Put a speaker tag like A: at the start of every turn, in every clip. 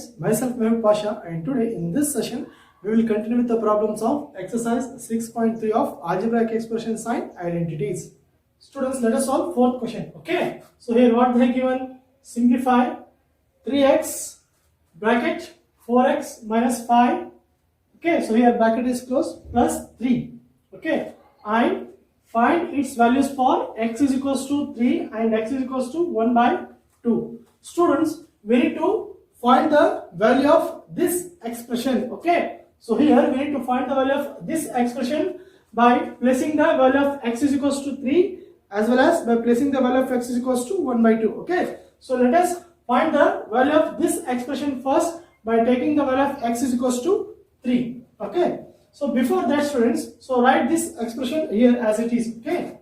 A: students, myself Mehboob Pasha, and today in this session we will continue with the problems of exercise 6.3 of algebraic expression sign identities. Students, let us solve fourth question. Okay, so here what they have given: simplify 3x bracket 4x minus 5. Okay, so here bracket is closed, plus 3. Okay, and find its values for x is equals to 3 and x is equals to 1 by 2. Students, we need to find the value of this expression. Okay, so here we need to find the value of this expression by placing the value of x is equals to 3 as well as by placing the value of x is equals to 1 by 2. Okay, so let us find the value of this expression first by taking the value of x is equals to 3. Okay, so before that, students, so write this expression here as it is. Okay,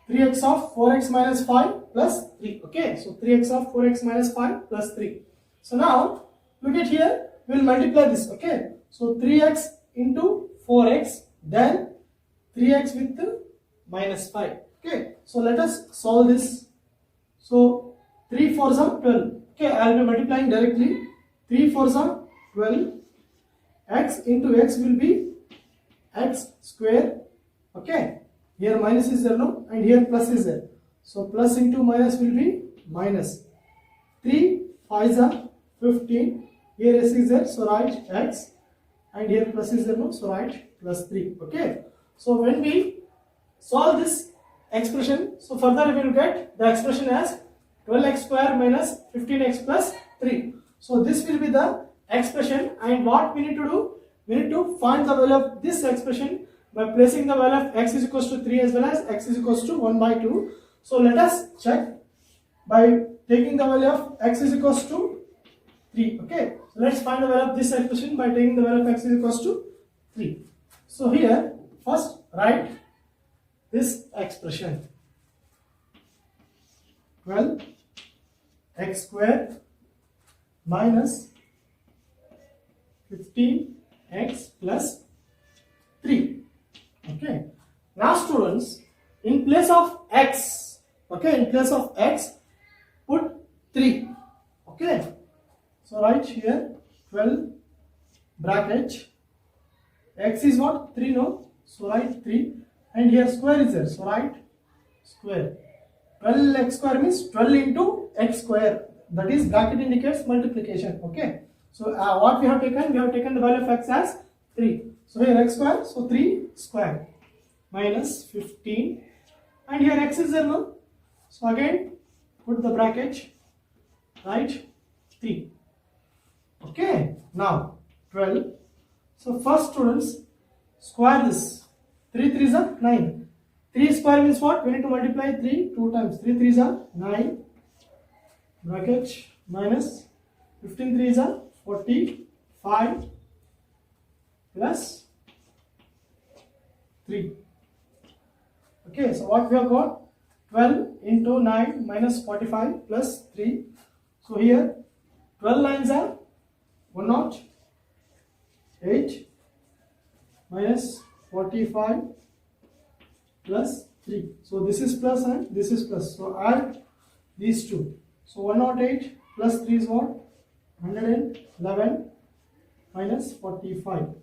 A: three x of 4x minus 5 plus 3. Okay, so 3x of 4x minus 5 plus 3. So now look at here, we will multiply this. Okay, so 3x into 4x, then 3x with minus 5. Okay, so let us solve this. So 3 4s are 12. Okay, I will be multiplying directly. 3 4s are 12. X into x will be x square. Okay, here minus is there, no, and here plus is there. So plus into minus will be minus. 3 5s are 15. Here s is there, so write x, and here plus is there, no, so write plus 3. Okay, so when we solve this expression, so further we will get the expression as 12x square minus 15x plus 3. So this will be the expression, and what we need to do, we need to find the value of this expression by placing the value of x is equals to 3 as well as x is equals to 1 by 2. So let us check by taking the value of x is equals to 3. Okay, so let's find the value of this expression by taking the value of x is equals to 3. So here first write this expression: 12 x square minus 15x plus 3. Okay, now students, in place of x, okay, in place of x, put 3. Okay, so write here 12 bracket x is what, 3, no, so write 3, and here square is there, so write square. 12 x square means 12 into x square, that is bracket indicates multiplication. Okay, so what we have taken the value of x as 3. So here x square, so 3 square minus 15, and here x is there, no, so again put the bracket, right, 3. Okay, now 12. So first, students, square this. 3 3s are 9. 3 square means what? We need to multiply 3 2 times. 3 3s are 9 bracket minus 15 3s are 45 plus 3. Okay, so what we have got? 12 into 9 minus 45 plus 3. So here 12 lines are 108 minus 45 plus 3. So this is plus and this is plus. So add these two. So 108 plus 3 is what? 111 minus 45.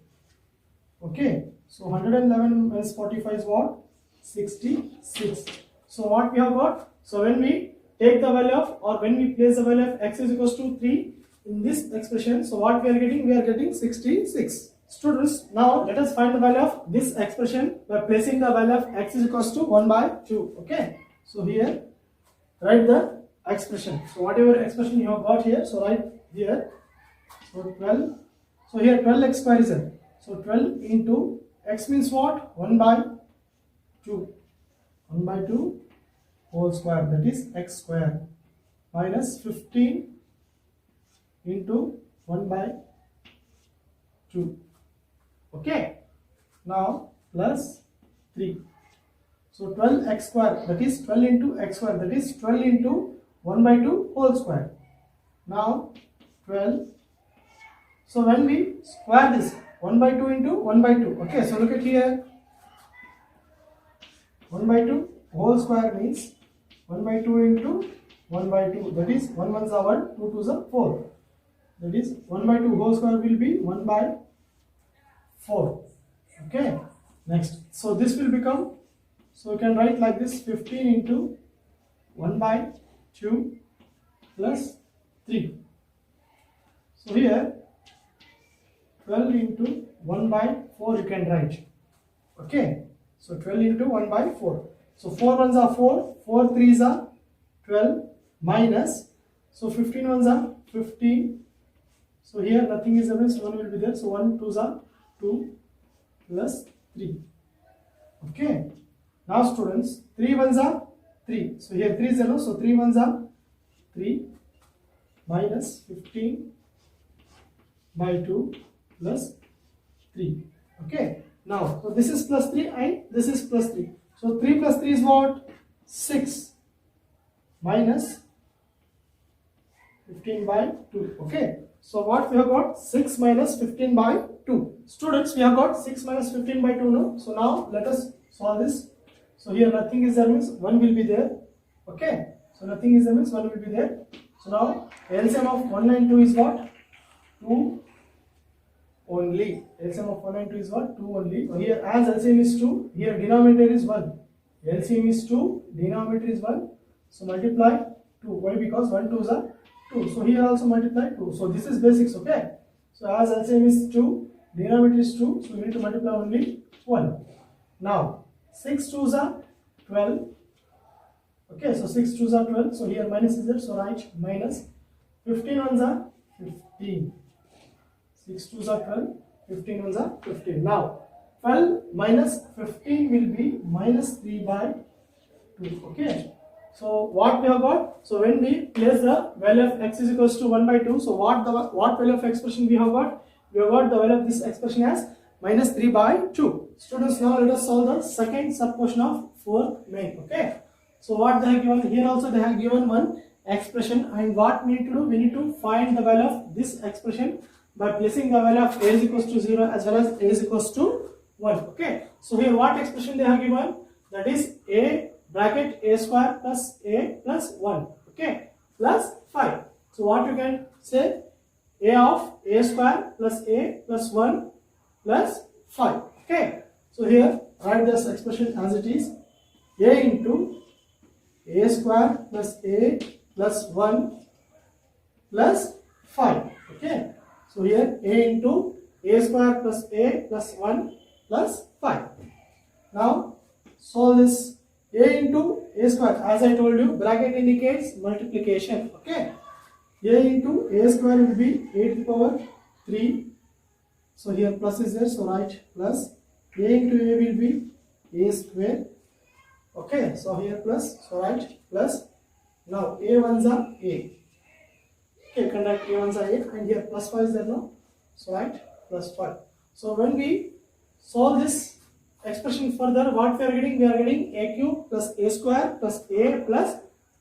A: Okay, so 111 minus 45 is what? 66. So what we have got? So when we take the value of, or when we place the value of x is equals to 3 in this expression, so what we are getting? We are getting 66. Students, now let us find the value of this expression by placing the value of x is equals to 1 by 2. Okay, so here write the expression. So whatever expression you have got here, so write here. So 12. So here 12x square is there. So 12 into x means what? 1 by 2. 1 by 2 whole square, that is x square, minus 15 into 1 by 2. Okay, now plus 3. So 12x square, that is 12 into x square, that is 12 into 1 by 2 whole square. Now 12. So when we square this, 1 by 2 into 1 by 2. Okay, so look at here, 1 by 2 whole square means 1 by 2 into 1 by 2, that is 1 ones are 1, 2 twos are 4, that is 1 by 2 whole square will be 1 by 4. Okay, next, so this will become, so you can write like this, 15 into 1 by 2 plus 3. So here 12 into 1 by 4 you can write. Okay, so 12 into 1 by 4. So 4 ones are 4, 4 threes are 12 minus, so 15 ones are 15. So here nothing is there, so 1 will be there. So 1 twos are 2 plus 3. Okay, now students, 3 ones are 3. So here 3 is 0, so 3 ones are 3 minus 15 by 2 plus 3. Okay, now so this is plus 3 and this is plus 3. So 3 plus 3 is what? 6 minus 15 by 2. Okay, so what we have got? 6 minus 15 by 2. Students, we have got 6 minus 15 by 2 no? So now let us solve this. So here nothing is there means 1 will be there. Okay, so nothing is there means 1 will be there. So now LCM of 1 and 2 is what? 2 only. LCM of 1 and 2 is what? 2 only. So here as LCM is 2, here denominator is 1. LCM is 2, denominator is 1. So multiply 2. Why? Because 1 2s are 2. So here also multiply 2. So this is basics. Okay. So as LCM is 2, denominator is 2. So we need to multiply only 1. Now 6 2s are 12. Okay. So 6 2s are 12. So here minus is there. So write minus. 15 ones are 15. 6 2s are 12. 15 ones are 15. Now 12 minus 15 will be minus 3 by 2. Okay. So what we have got? So when we place the value of x is equals to 1 by 2, so what value of expression we have got? We have got the value of this expression as minus 3 by 2. Students, now let us solve the second sub question of 4 main. Okay. So what they have given here, also they have given one expression, and what we need to do? We need to find the value of this expression by placing the value of a is equals to 0 as well as a is equals to 1. Okay. So here what expression they have given? That is a bracket a square plus a plus 1. Okay. Plus 5. So what you can say? A of a square plus a plus 1 plus 5. Okay. So here write this expression as it is. A into a square plus a plus 1 plus 5. Okay. So here a into a square plus a plus 1 plus 5. Now solve this. A into a square, as I told you, bracket indicates multiplication. Okay. A into a square will be 8 to the power 3. So here plus is there, so write plus. A into a will be a square. Okay. So here plus, so write plus. Now a ones are a. Okay, conduct a ones are a, and here plus 5 is there no. So write plus 5. So when we solve this expression further, what we are getting? We are getting a cube plus a square plus a plus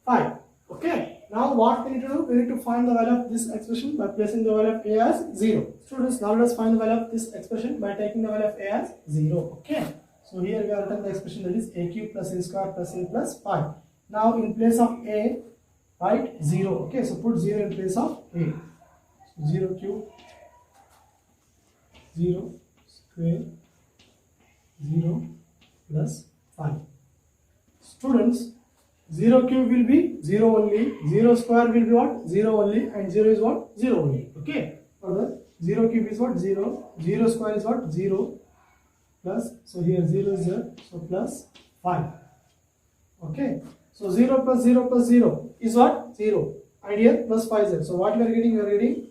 A: 5. Okay. Now what we need to do? We need to find the value of this expression by placing the value of a as 0. Students, now let us find the value of this expression by taking the value of a as 0. Okay. So here we have written the expression that is a cube plus a square plus a plus 5. Now in place of a, write 0. Okay. So put 0 in place of a. So 0 cube, 0 square, 0 plus 5. Students, 0 cube will be 0 only, 0 square will be what? 0 only, and 0 is what? 0 only. Okay. Further, 0 cube is what? 0, 0 square is what? 0 plus, so here 0 is there, so plus 5. Okay. So 0 plus 0 plus 0 is what? 0. And here plus 5 is there. So what we are getting? We are getting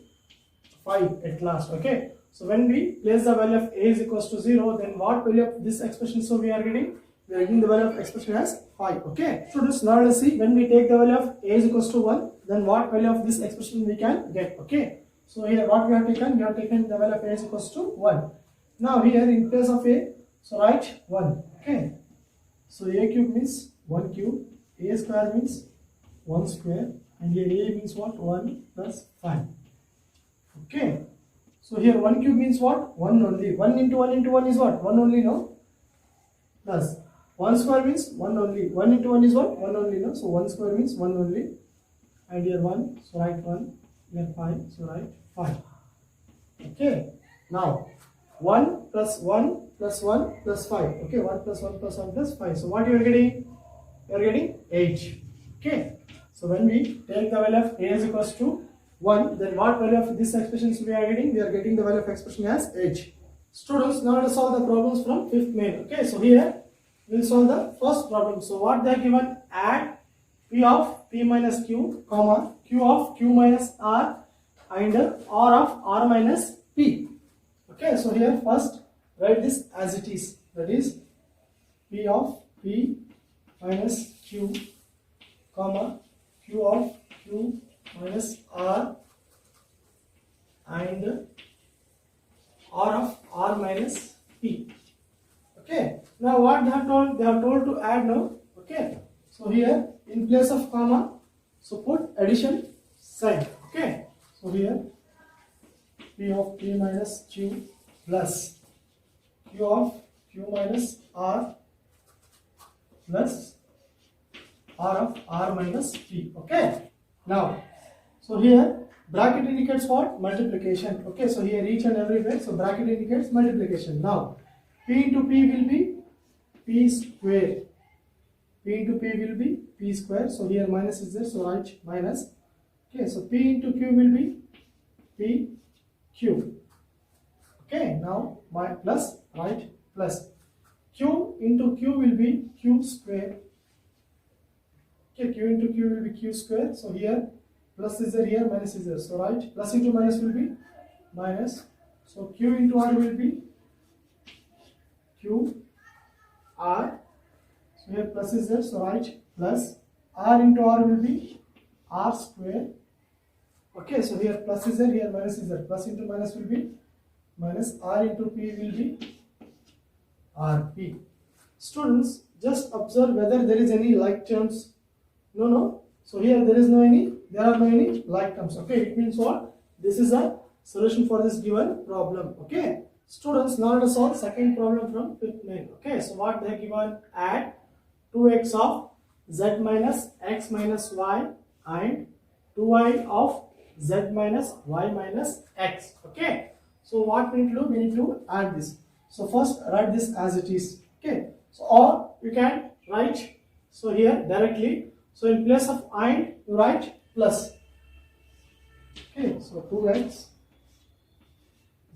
A: 5 at last. Okay. So when we place the value of a is equals to 0, then what value of this expression so we are getting? We are getting the value of expression as 5. Okay. So just now let's see, when we take the value of a is equals to 1, then what value of this expression we can get? Okay. So here what we have taken? We have taken the value of a is equals to 1. Now here in place of a, so write 1. Okay. So a cube means 1 cube, a square means 1 square, and here a means what? 1 plus 5. Okay. So here 1 cube means what? 1 only. 1 into 1 into 1 is what? 1 only, no? Plus 1 square means 1 only. 1 into 1 is what? 1 only, no? So 1 square means 1 only. And here 1, so write 1. Here 5, so write 5. Okay. Now 1 plus 1 plus 1 plus 5. Okay, 1 plus 1 plus 1 plus 5. So what you are getting? You are getting 8. Okay. So when we take the value of a is equals to 1, then what value of this expression we are getting? We are getting the value of expression as 8. Students, now let us solve the problems from 5th main. Okay, so here we will solve the first problem. So what they are given? Add p of p minus q, comma, q of q minus r and r of r minus p. Okay, so here first write this as it is. That is p of p minus q, comma, q of q minus r and r of r minus p. Okay, now what they have told? They have told to add now. Okay, so here in place of comma, so put addition sign. Okay, so here p of p minus q plus q of q minus r plus r of r minus p. Okay, now so here bracket indicates what? Multiplication. Okay, so here each and everywhere, so bracket indicates multiplication. Now p into p will be p square. P into p will be p square. So here minus is there, so write minus. Okay, so p into q will be p q. Okay, now my plus, right, plus q into q will be q square. Okay, q into q will be q square. So here plus is there, here minus is there. So right, plus into minus will be minus. So q into r will be q r. So here plus is there. So right, plus r into r will be r square. Okay, so here plus is there, here minus is there. Plus into minus will be minus, r into p will be rp. Students, just observe whether there is any like terms. No. So here there are no any like terms. Okay, it means what? This is a solution for this given problem. Okay, students, now let us solve second problem from 5th main. Okay, so what they are given? Add 2x of z minus x minus y and 2y of z minus y minus x. Okay, so what we need to do? We need to add this. So first write this as it is. Okay, so or you can write so here directly. So in place of and you write plus. Okay, so 2x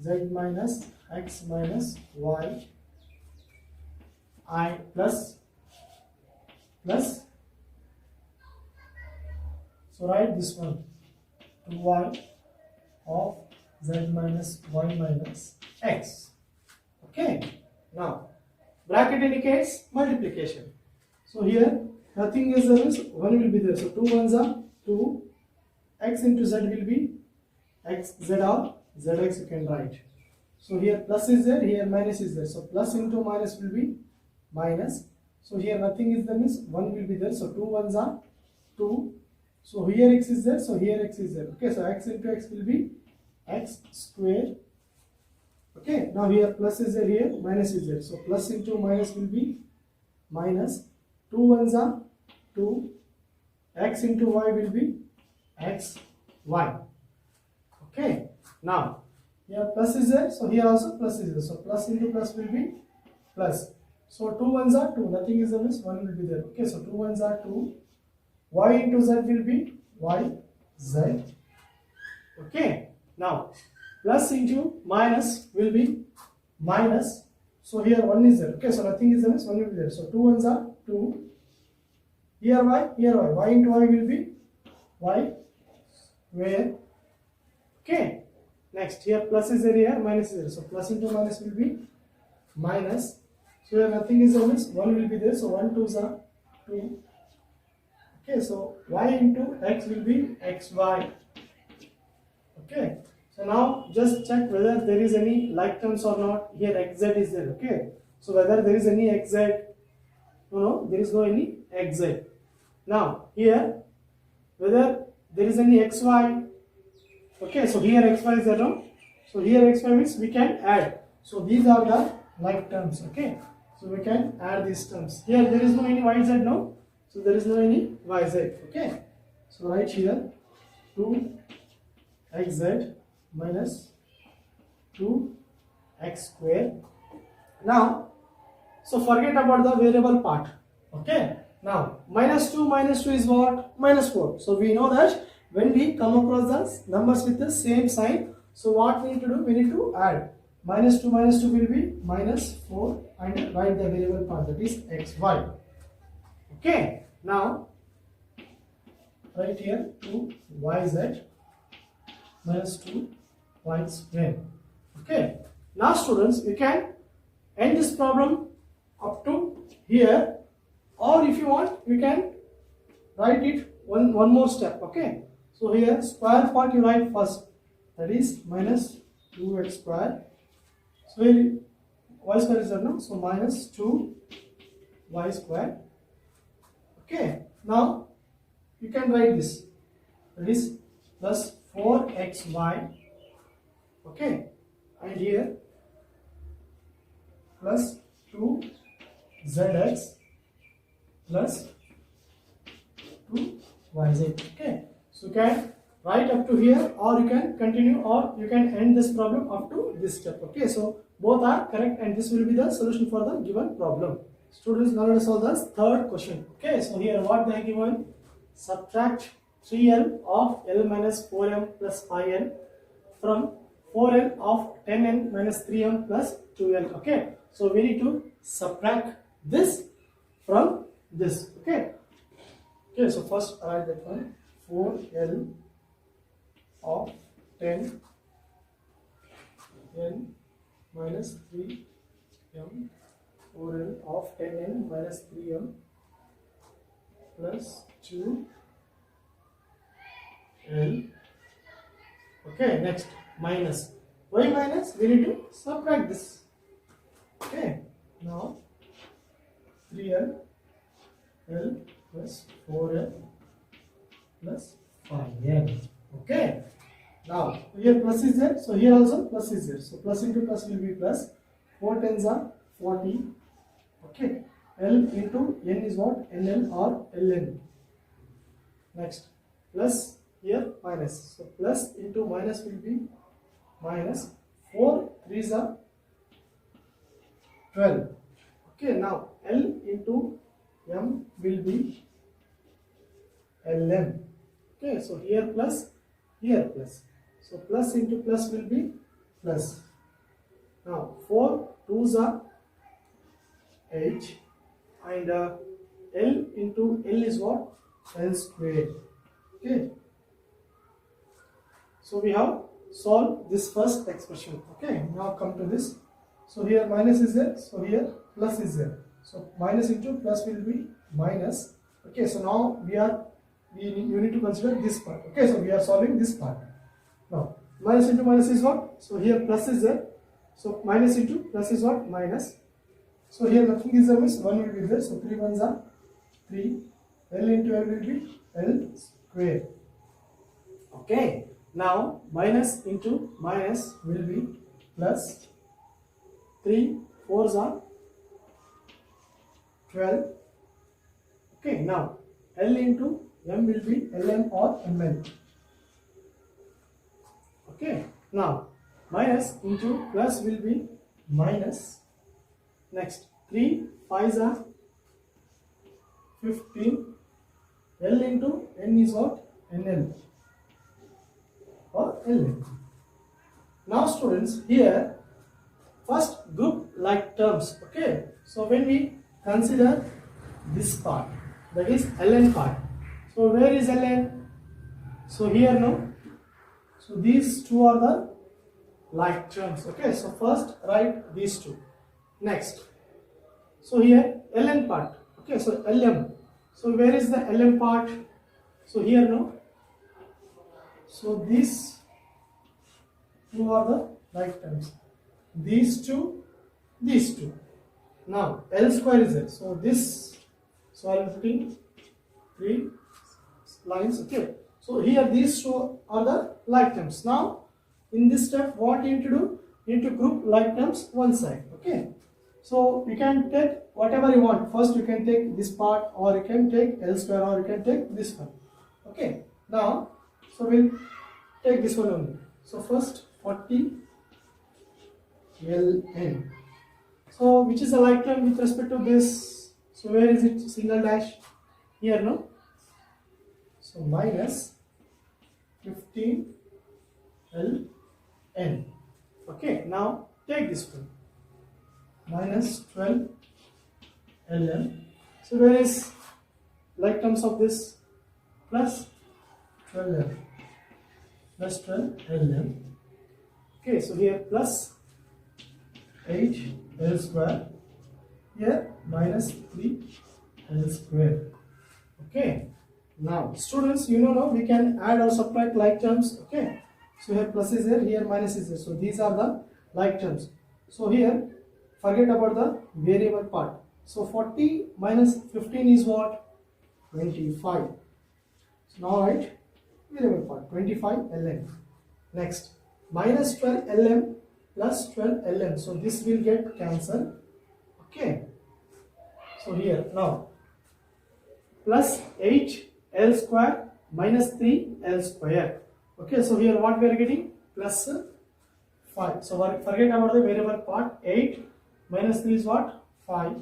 A: z minus x minus y I plus. So write this one 2y of z minus y minus x. Okay, now bracket indicates multiplication. So here nothing is there, is 1 will be there. So 2 ones are 2, x into z will be x, z or zx you can write. So here plus is there, here minus is there. So plus into minus will be minus. So here nothing is there, means 1 will be there. So 2 ones are 2. So here x is there, so here x is there. Okay, so x into x will be x square. Okay, now here plus is there, here minus is there. So plus into minus will be minus. 2 ones are 2. X into y will be x y. Okay, now here plus is there, so here also plus is there. So plus into plus will be plus. So 2 ones are 2, nothing is there, means 1 will be there. Okay, so 2 ones are 2. Y into z will be y z. Okay, now plus into minus will be minus. So here 1 is there. Okay, so nothing is there, means 1 will be there. So 2 ones are 2. Here y, y into y will be y square. Okay, next here plus is there, here minus is there. So plus into minus will be minus. So here nothing is there, means 1 will be there. So 1 2s are 2. Okay, so y into x will be xy. Okay, so now just check whether there is any like terms or not. Here xz is there. Okay, so whether there is any xz. No, there is no any xz. Now here whether there is any xy. Okay, so here xy is there, no? So here xy means we can add. So these are the like terms. Okay, So we can add these terms. Here there is no any yz now. So there is no any yz. Okay. So write here 2xz minus 2x square. Now, so forget about the variable part. Okay. Now, minus 2 is what? Minus 4. So we know that when we come across the numbers with the same sign, so what we need to do? We need to add. Minus 2 will be minus 4 and write the variable part, that is xy. Okay. Now, write here 2yz minus 2y square. Okay. Now students, you can end this problem up to here, or if you want, you can write it one more step. Okay. So here square part you write first, that is minus 2x square. So here y square is there now, so minus 2y square. Okay. Now you can write this, that is plus 4xy. Okay. And here plus 2zx plus 2yz. Okay. So you can write up to here, or you can continue, or you can end this problem up to this step. Okay. So both are correct, and this will be the solution for the given problem. Students, now let us solve the third question. Okay. So here what they are given: subtract 3l of l minus 4m plus 5l from 4l of 10n minus 3m plus 2l. Okay. So we need to subtract this from this. Okay. Okay. So first write that one: 4l of 10n minus 3m, 4l of 10n minus 3m plus 2l. Okay. Next, minus. Why minus? We need to subtract this. Okay. Now 3l l plus 4l plus 5l. Okay. Now here plus is there, so here also plus is there. So plus into plus will be plus. 4 tens are 40. Okay. L into n is what? Nl or ln. Next, plus here minus. So plus into minus will be minus. 4 3s are 12. Okay. Now L into m will be lm. Okay. So here plus, here plus. So plus into plus will be plus. Now 4 2s are 8, and L into L is what? L square. Okay. So we have solved this first expression. Okay. Now come to this. So here minus is there. So here plus is there. So minus into plus will be minus. Okay. So now you need to consider this part. Okay. So we are solving this part. Now minus into minus is what? So here plus is there. So minus into plus is what? Minus. So here nothing is there, means 1 will be there. So 3 ones are 3. L into L will be L square. Okay. Now minus into minus will be plus. 3 4s are 12. Okay. Now L into M will be Lm or Mn. Okay. Now minus into plus will be minus. Next, 3 5s are 15. L into N is what? Nl or Ln. Now students, here first group like terms. Okay. So when we consider this part, that is Ln part. So where is Ln? So here no. So these two are the like terms. Okay. So first write these two. Next, so here Ln part. Okay. So Lm. So where is the Lm part? So here no. So these two are the like terms. These two, these two. Now L square is there. So this. So I am putting 3 lines. Okay. So here these two are the like terms. Now in this step, what you need to do? You need to group like terms one side. Okay. So you can take whatever you want. First you can take this part, or you can take L square, or you can take this one. Okay. Now, so we'll take this one only. So first 40 Ln. So which is the like term with respect to this? So where is it? Single dash here, no? So minus 15 Ln. Okay. Now take this one. Minus 12 Ln. So where is like terms of this? Plus 12 plus 12 Ln. Okay, so here plus 8 L square, here minus 3 L square. Okay, now students, you know now we can add or subtract like terms. Okay, so here plus is there, here minus is there, so these are the like terms. So here forget about the variable part. So 40 minus 15 is what? 25. So now write variable part 25 Ln. Next minus 12 Ln plus 12 Ln. So this will get cancelled. Okay. So here now plus 8 L square minus 3 L square. Okay. So here what we are getting? Plus 5. So forget about the variable part. 8 minus 3 is what? 5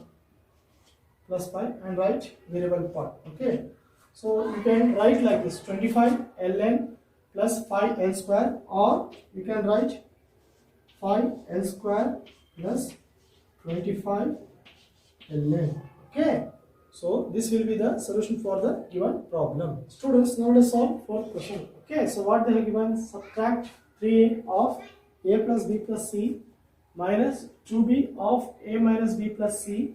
A: plus 5, and write variable part. Okay. So you can write like this 25 Ln plus 5 L square, or you can write 5 L square plus 25 Ln. Okay. So this will be the solution for the given problem. Students, now let's solve fourth question. Okay. So what they have given? Subtract 3a of a plus b plus c minus 2b of a minus b plus c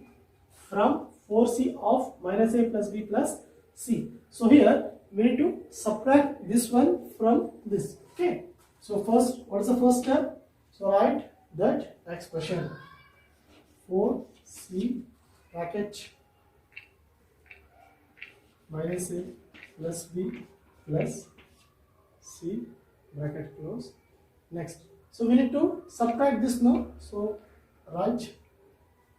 A: from 4c of minus a plus b plus c. So here we need to subtract this one from this. Okay. So first, what is the first step? So write that expression 4c bracket minus a plus b plus c bracket close. Next, so we need to subtract this now. So write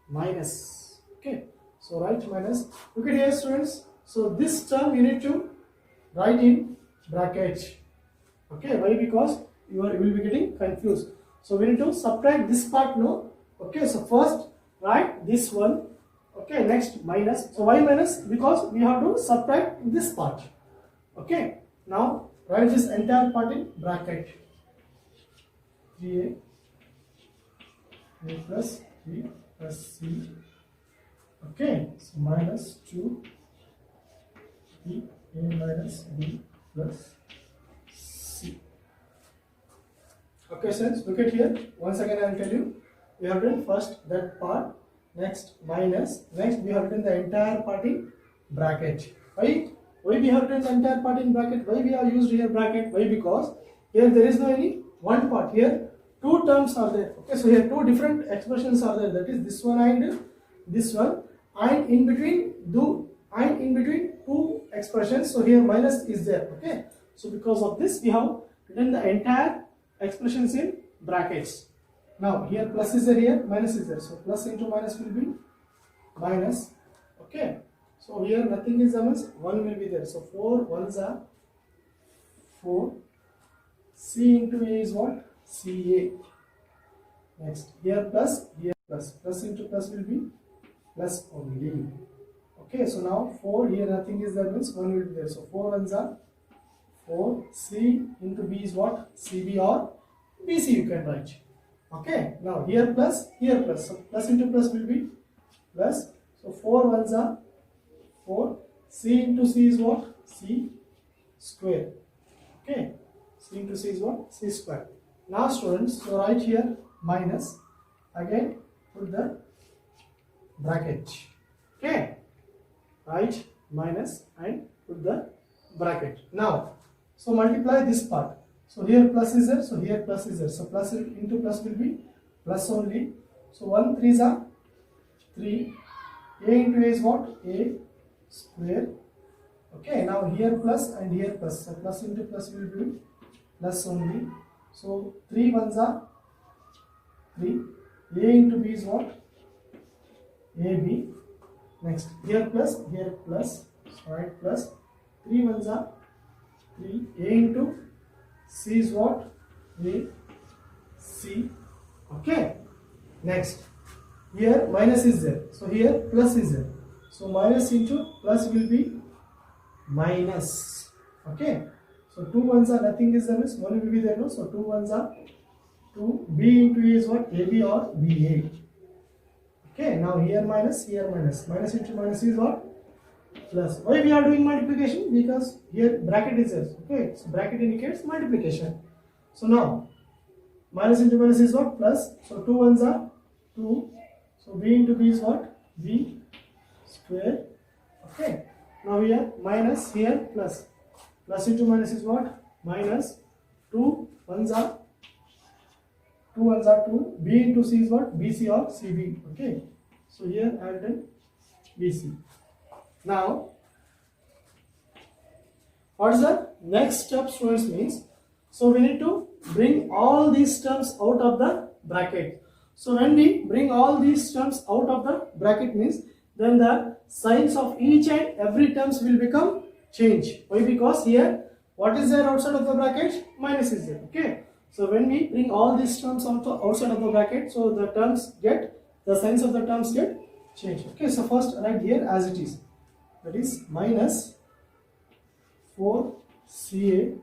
A: minus. Okay. So write minus. Look at here, students. So this term you need to write in bracket. Okay. Why? Because you will be getting confused. So we need to subtract this part now. Okay. So first write this one. Okay. Next minus. So why minus? Because we have to subtract this part. Okay. Now write this entire part in bracket. 3a plus 3 plus c. Okay, so minus 2 b a minus b plus c. Okay, friends, look at here. Once again, I will tell you. We have done first that part. Next minus. Next we have written the entire part in bracket. Why? Why we have written the entire part in bracket? Why we are used here bracket? Why? Because here there is no any one part. Here two terms are there. Okay, so here two different expressions are there. That is this one and this one, and in between two expressions. So here minus is there. Okay, so because of this we have written the entire expressions in brackets. Now here plus is there, here minus is there. So plus into minus will be minus. Okay, so here nothing is there, means 1 will be there. So 4 ones are 4. C into A is what? CA. Next here plus, here plus. Plus into plus will be plus only. Okay, so now 4, here nothing is there, means 1 will be there. So 4 ones are 4. C into B is what? CB or BC you can write. Okay, now here plus, here plus. So plus into plus will be plus. So 4 ones are 4. C into C is what? C square. Okay, C into C is what? C square. Now students, so write here minus. Again put the bracket. Okay, write minus and put the bracket. Now, so multiply this part. So here plus is there, so here plus is there. So plus into plus will be plus only. So 1 3s are 3. A into A is what? A square. Okay, now here plus and here plus. So plus into plus will be plus only. So 3 ones are 3. A into B is what? AB. Next here plus, so write plus. 3 ones are 3. A into C is what? A, C. Okay. Next here minus is there, so here plus is there. So minus into plus will be minus. Okay. So 2 ones are nothing is there, means 1 will be there, no? So 2 ones are 2. B into A is what? AB or BA. Okay. Now here minus, here minus. Minus into minus is what? Plus. Why we are doing multiplication? Because here bracket is there. Okay. So bracket indicates multiplication. So now minus into minus is what? Plus. So 2 ones are 2. So B into B is what? B square. Okay. Now here minus, here plus. Plus into minus is what? Minus. 2 ones are 2. B into C is what? BC or CB. Okay. So here I have done BC. Now what is the next step, students? Means, so we need to bring all these terms out of the bracket. So when we bring all these terms out of the bracket, means then the signs of each and every terms will become change. Why? Because here what is there outside of the bracket? Minus is there. Okay. So when we bring all these terms outside of the bracket, so the terms get, the signs of the terms get changed. Okay. So first write here as it is. That is minus 4CA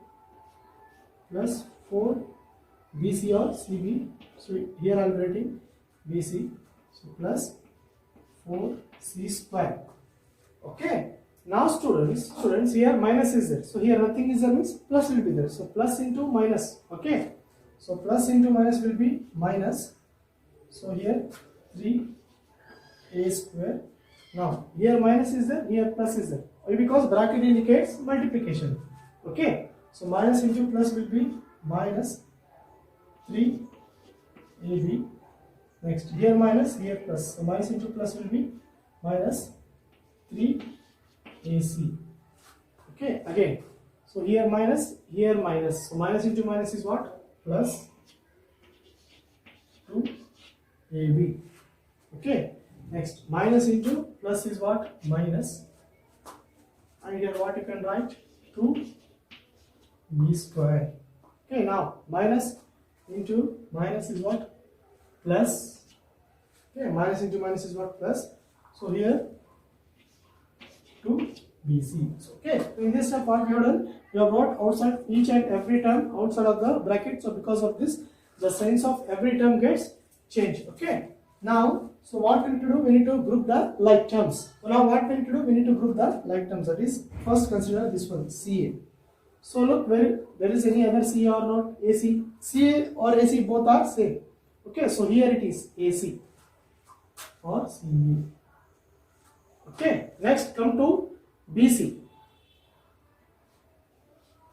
A: plus 4BC or CB. So here I am writing BC. So plus 4C square. Okay. Now students here minus is there. So here nothing is there, means plus will be there. So plus into minus. Okay. So plus into minus will be minus. So here 3A square. Now here minus is there, here plus is there. Why? Because bracket indicates multiplication. Okay. So minus into plus will be minus 3AB. Next here minus, here plus. So minus into plus will be minus 3AC. Okay. Again. So here minus, here minus. So minus into minus is what? Plus 2AB. Okay. Next minus into plus is what? Minus. And here what you can write? 2B square. Okay. Now minus into minus is what? Plus. Okay. Minus into minus is what? Plus. So here 2BC. So, okay. So in this step what we have done? We have brought outside each and every term outside of the bracket. So because of this, the signs of every term gets changed. Okay. Now, so what we need to do? We need to group the like terms. So now what we need to do? We need to group the like terms. That is, first consider this one, CA. So look, where there is any other CA or not? AC. CA or AC both are same. Okay. So here it is AC or CA. Okay. Next come to BC.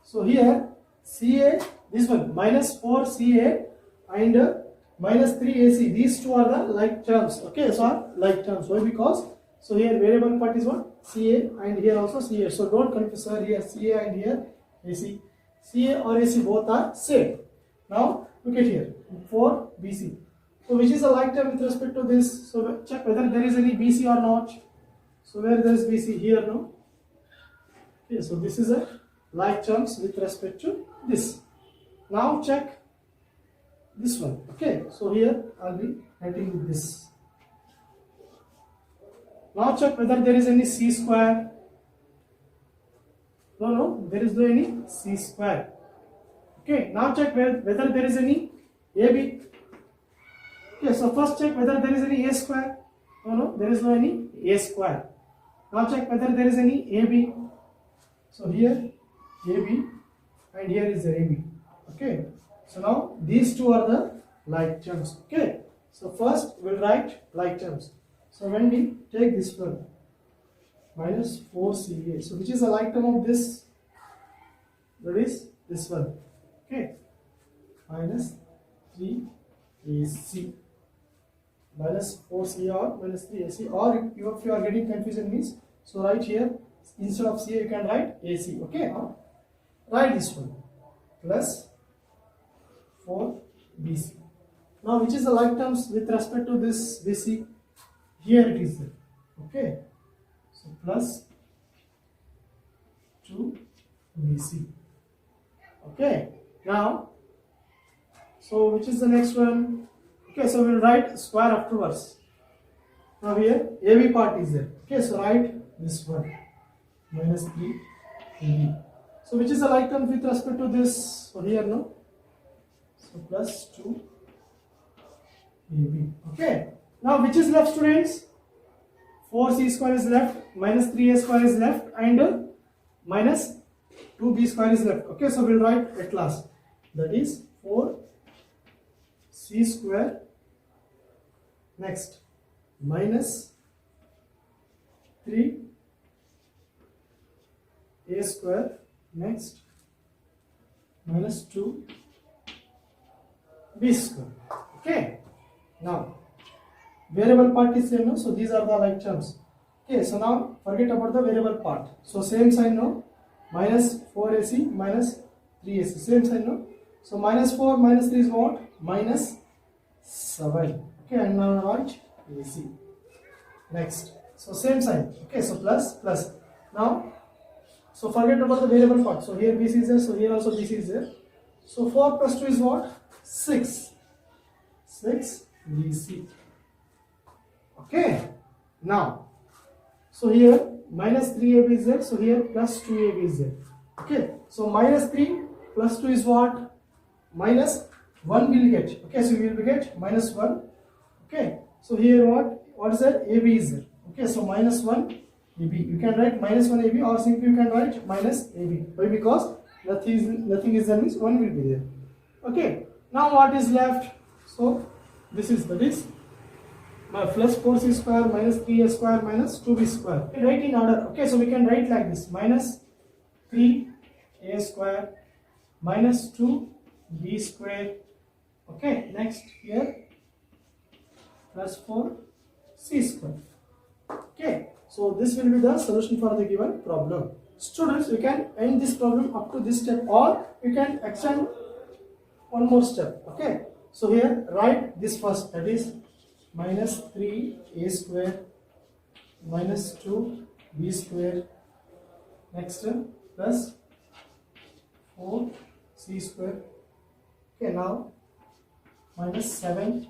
A: So here CA, this one minus 4CA and minus 3AC, these two are the like terms. Okay, so are like terms. Why? Because so here variable part is what? CA and here also CA. So don't confuse, sir, here CA and here AC. CA or AC both are same. Now look at here 4BC. So which is a like term with respect to this? So check whether there is any BC or not. So where there is BC? Here, no? Okay, so this is a like terms with respect to this. Now check this one. Okay, so here I'll be writing with this. Now check whether there is any C square. No, there is no any C square. Okay, now check whether there is any AB. Okay, so first check whether there is any A square. No, there is no any A square. Now check whether there is any AB. So here AB and here is the AB. Okay. So now these two are the like terms. Okay. So first we'll write like terms. So when we take this one minus 4CA. So which is the like term of this? That is this one. Okay. Minus 3AC. Minus 4CA or minus 3AC. Or if you are getting confusion means, so right here instead of CA you can write AC. Okay. Write this one plus 4BC. Now which is the like terms with respect to this BC? here it is there. Okay, so plus 2BC. Okay, now, so which is the next one? Okay, so we'll write square afterwards. Now here AB part is there. Okay, so write this one minus 3 AB. So which is the like term with respect to this? So here no. So plus 2 AB. Okay. Now which is left, students? 4C square is left, minus 3A square is left, and minus 2B square is left. Okay, so we'll write at last. That is 4C square. Next, minus 3A square. Next, minus 2B square. Okay. Now, variable part is same, no? So these are the like terms. Okay, so now forget about the variable part. So same sign, no? Minus 4AC minus 3AC. Same sign, no? So minus 4 minus 3 is what? Minus 7. Okay, and now write AC. Next. So same sign. Okay, so plus, plus. Now, so forget about the variable part. So here BC is there, so here also BC is there. So 4 plus 2 is what? 6. 6 BC. Okay. Now, so here minus 3AB is there, so here plus 2AB is there. Okay. So minus 3 plus 2 is what? Minus 1 will get. Okay, so we will get minus 1. Okay. So here what is that? AB is there. Okay, so minus 1 AB. You can write minus 1 AB, or simply you can write minus AB. Why? Because nothing is there, means 1 will be there. Okay. Now what is left? So this is, that is plus 4C square minus 3A square minus 2B square. We write in order. Okay, so we can write like this: minus 3A square minus 2B square. Okay, next here plus 4C square. Okay, so this will be the solution for the given problem. Students, you can end this problem up to this step, or you can extend one more step. Okay, so here write this first, that is minus 3A square minus 2B square. Next plus 4C square. Okay, now minus 7AC.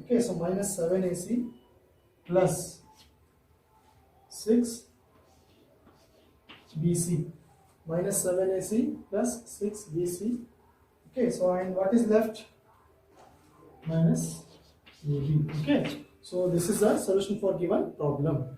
A: Okay, so minus 7AC plus 6BC. Minus 7AC plus 6BC. Okay, so and what is left? Minus AB. Okay, so this is the solution for given problem.